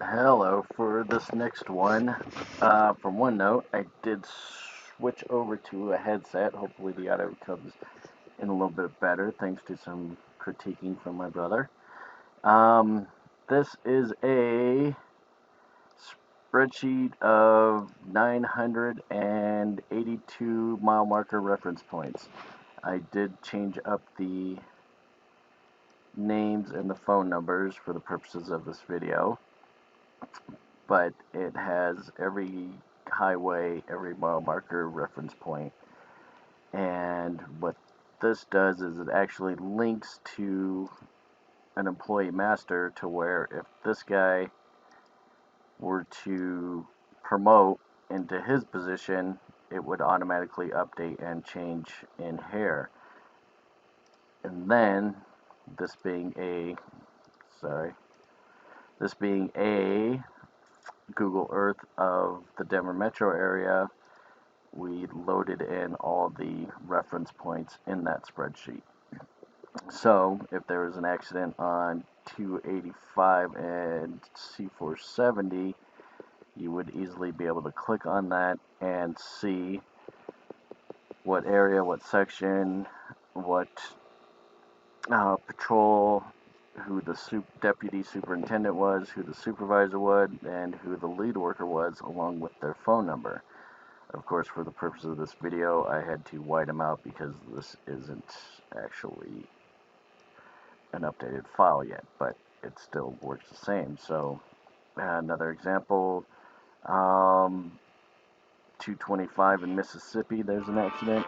Hello, for this next one, from OneNote, I did switch over to a headset. Hopefully the audio comes in a little bit better, thanks to some critiquing from my brother. Um, this is a spreadsheet of 982 mile marker reference points. I did change up the names and the phone numbers for the purposes of this video, but it has every highway, every mile marker reference point. And what this does is it actually links to an employee master, to where if this guy were to promote into his position, it would automatically update and change in here. And then this being a Google Earth of the Denver metro area, we loaded in all the reference points in that spreadsheet. So if there was an accident on 285 and C470, you would easily be able to click on that and see what area, what section, what patrol, who the deputy superintendent was, who the supervisor was, and who the lead worker was, along with their phone number. Of course, for the purpose of this video, I had to white them out because this isn't actually an updated file yet, but it still works the same. So, another example, 225 in Mississippi, there's an accident.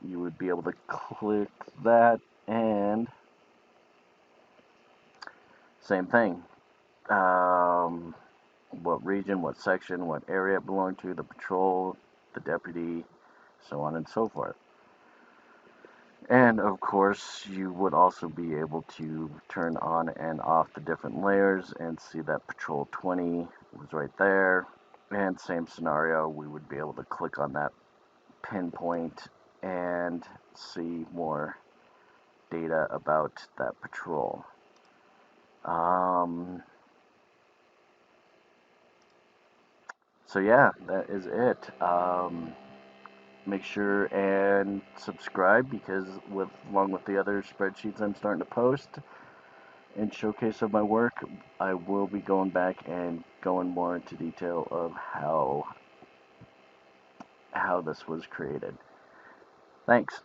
You would be able to click that, and same thing. What region, what section, what area it belonged to, the patrol, the deputy, so on and so forth. And of course, you would also be able to turn on and off the different layers and see that Patrol 20 was right there. And same scenario, we would be able to click on that pinpoint and see more data about that patrol. So yeah, that is it. Make sure and subscribe, because along with the other spreadsheets I'm starting to post and showcase of my work, I will be going back and going more into detail of how this was created. Thanks.